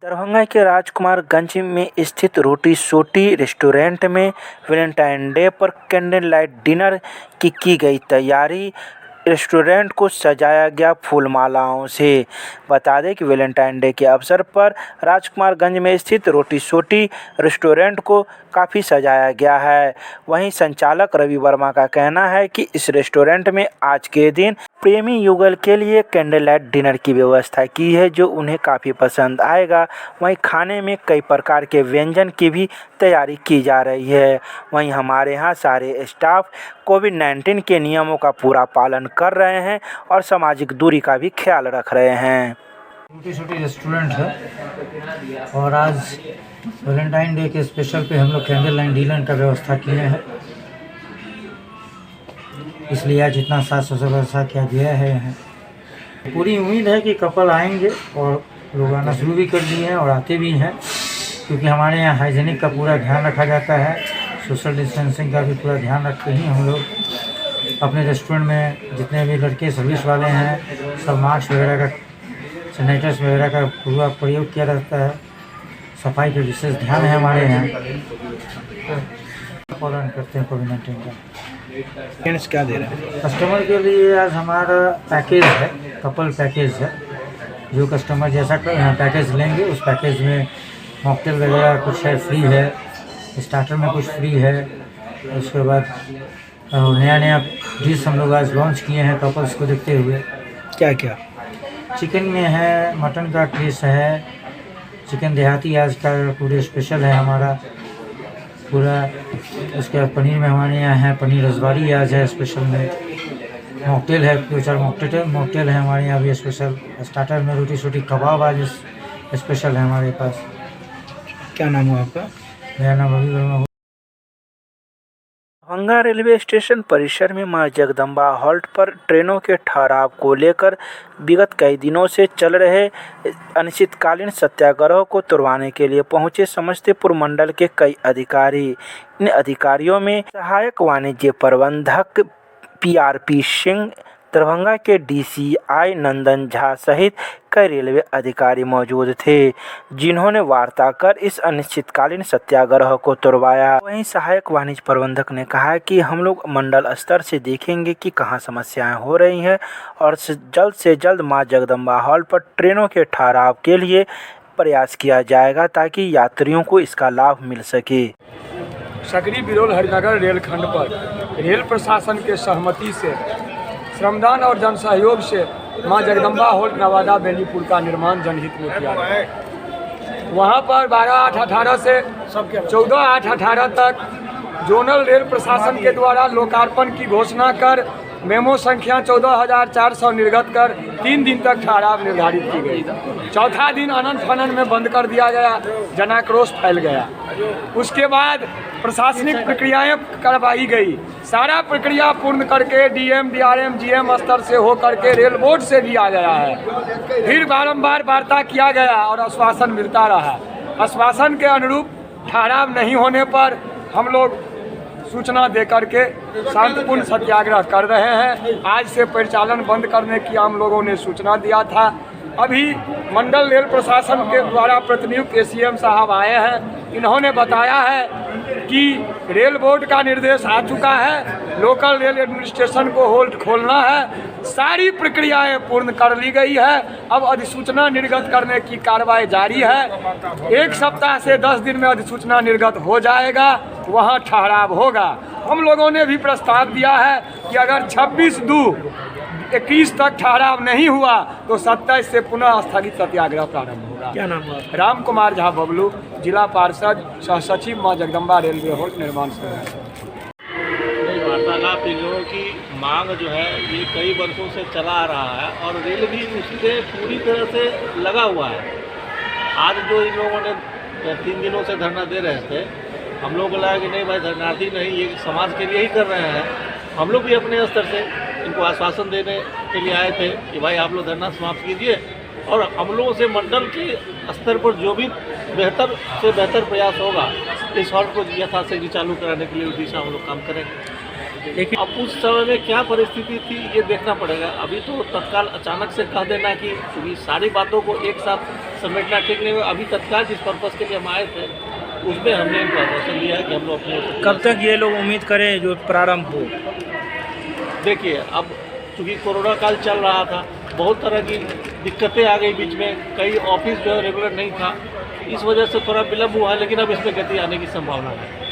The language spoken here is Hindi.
दरभंगा के राजकुमारगंज में स्थित रोटी सोटी रेस्टोरेंट में वैलेंटाइन डे पर कैंडल लाइट डिनर की गई तैयारी। रेस्टोरेंट को सजाया गया फूल मालाओं से। बता दें कि वैलेंटाइन डे के अवसर पर राजकुमारगंज में स्थित रोटी सोटी रेस्टोरेंट को काफ़ी सजाया गया है। वहीं संचालक रवि वर्मा का कहना है कि इस रेस्टोरेंट में आज के दिन प्रेमी युगल के लिए कैंडल लाइट डिनर की व्यवस्था की है, जो उन्हें काफ़ी पसंद आएगा। वहीं खाने में कई प्रकार के व्यंजन की भी तैयारी की जा रही है। वहीं हमारे यहाँ सारे स्टाफ कोविड-19 के नियमों का पूरा पालन कर रहे हैं और सामाजिक दूरी का भी ख्याल रख रहे हैं। छोटी छोटी रेस्टोरेंट है और आज वैलेंटाइन डे के स्पेशल पे हम लोग कैंडल लाइट डिनर का व्यवस्था किए हैं, इसलिए आज इतना साफ व्यवस्था किया गया है। पूरी उम्मीद है कि कपल आएंगे और लोग आना शुरू भी कर दिए हैं और आते भी हैं, क्योंकि हमारे यहाँ हाइजीनिक का पूरा ध्यान रखा जाता है। सोशल डिस्टेंसिंग का भी पूरा ध्यान रखते ही हम लोग अपने रेस्टोरेंट में जितने भी लड़के सर्विस वाले हैं सब मास्क वगैरह का, सैनिटाइजर वगैरह का पूरा प्रयोग किया जाता है। सफाई पे विशेष ध्यान है हमारे यहाँ, पालन करते हैं कोविड-19 का। क्या दे रहे हैं कस्टमर के लिए? आज हमारा पैकेज है, कपल पैकेज है। जो कस्टमर जैसा पैकेज लेंगे उस पैकेज में मॉकटेल वगैरह कुछ है फ्री है, स्टार्टर में कुछ फ्री है। उसके बाद नया डिश हम लोग आज लॉन्च किए हैं कपल्स को देखते हुए। क्या क्या? चिकन में है, मटन का डिश है, चिकन देहाती आज का पूरे स्पेशल है हमारा पूरा। उसके बाद पनीर में हमारे यहाँ है पनीर रसवारी आज है स्पेशल में। मॉकटेल है, 2-4 मॉकटेल है हमारे यहाँ भी स्पेशल। स्टार्टर में रोटी सोटी कबाब आज स्पेशल है हमारे पास। क्या नाम हुआ आपका? मेरा नाम रवि वर्मा। दरभंगा रेलवे स्टेशन परिसर में मां जगदम्बा हॉल्ट पर ट्रेनों के ठहराव को लेकर विगत कई दिनों से चल रहे अनिश्चितकालीन सत्याग्रह को तुड़वाने के लिए पहुंचे समस्तीपुर मंडल के कई अधिकारी। इन अधिकारियों में सहायक वाणिज्य प्रबंधक PRP सिंह, दरभंगा के DCI नंदन झा सहित कई रेलवे अधिकारी मौजूद थे, जिन्होंने वार्ता कर इस अनिश्चितकालीन सत्याग्रह को तुड़वाया। वहीं सहायक वाणिज्य प्रबंधक ने कहा कि हम लोग मंडल स्तर से देखेंगे कि कहां समस्याएं हो रही हैं और जल्द से जल्द मां जगदम्बा हॉल पर ट्रेनों के ठहराव के लिए प्रयास किया जाएगा, ताकि यात्रियों को इसका लाभ मिल सके। सकरी बिरौल हरिनगर रेलखंड पर रेल प्रशासन के सहमति से, श्रमदान और जन सहयोग से मां जगदम्बा हॉल नवादा बेनीपुर का निर्माण जनहित में किया गया। वहां पर 12/8/18 से 14/8/18 तक जोनल रेल प्रशासन के द्वारा लोकार्पण की घोषणा कर मेमो संख्या 14,400 निर्गत कर 3 दिन तक ठहराव निर्धारित की गई। चौथा दिन अनंत फनन में बंद कर दिया गया, जनाक्रोश फैल गया। उसके बाद प्रशासनिक प्रक्रियाएं करवाई गई। सारा प्रक्रिया पूर्ण करके DM, DRM, GM स्तर से हो करके रेल बोर्ड से भी आ गया है। फिर बारंबार वार्ता किया गया और आश्वासन मिलता रहा। आश्वासन के अनुरूप ठहराव नहीं होने पर हम लोग सूचना दे करके शांतिपूर्ण सत्याग्रह कर रहे हैं। आज से परिचालन बंद करने की हम लोगों ने सूचना दिया था। अभी मंडल रेल प्रशासन के द्वारा प्रतिनियुक्त ACM साहब आए हैं। इन्होंने बताया है कि रेल बोर्ड का निर्देश आ चुका है, लोकल रेल एडमिनिस्ट्रेशन को होल्ड खोलना है। सारी प्रक्रियाएं पूर्ण कर ली गई है। अब अधिसूचना निर्गत करने की कार्रवाई जारी है। 1 सप्ताह से 10 दिन में अधिसूचना निर्गत हो जाएगा, वहां ठहराव होगा। हम लोगों ने भी प्रस्ताव दिया है कि अगर 26/2/21 तक ठहराव नहीं हुआ तो 27 से पुनः स्थगित सत्याग्रह प्रारंभ होगा। क्या नाम हुआ? राम कुमार झा बबलू, जिला पार्षद, सह सचिव मां जगदम्बा रेलवे हॉल्ट निर्माण समिति। वार्तालाप इन लोगों की मांग जो है ये कई वर्षों से चला आ रहा है और रेल भी उससे पूरी तरह से लगा हुआ है। आज जो इन लोगों ने 3 दिनों से धरना दे रहे थे, हम लोग को लगा कि नहीं भाई धरनार्थी नहीं, ये समाज के लिए ही कर रहे हैं। हम लोग भी अपने स्तर से इनको आश्वासन देने के लिए आए थे कि भाई आप लोग धरना समाप्त कीजिए और हम लोगों से मंडल के स्तर पर जो भी बेहतर से बेहतर प्रयास होगा इस हॉल को यथाशीघ्र चालू कराने के लिए उस दिशा हम लोग काम करेंगे। लेकिन अब उस समय में क्या परिस्थिति थी ये देखना पड़ेगा। अभी तो तत्काल अचानक से कह देना कि ये सारी बातों को एक साथ समेटना ठीक नहीं हुआ। अभी तत्काल जिस पर्पज़ के लिए हम आए थे उसमें हमने इन्फॉर्मेशन लिया है कि हम लोग अपने कब तक ये लोग उम्मीद करें जो प्रारंभ हो? देखिए, अब चूँकि कोरोना काल चल रहा था, बहुत तरह की दिक्कतें आ गई बीच में, कई ऑफिस जो है रेगुलर नहीं था, इस वजह से थोड़ा विलम्ब हुआ है, लेकिन अब इसमें गति आने की संभावना है।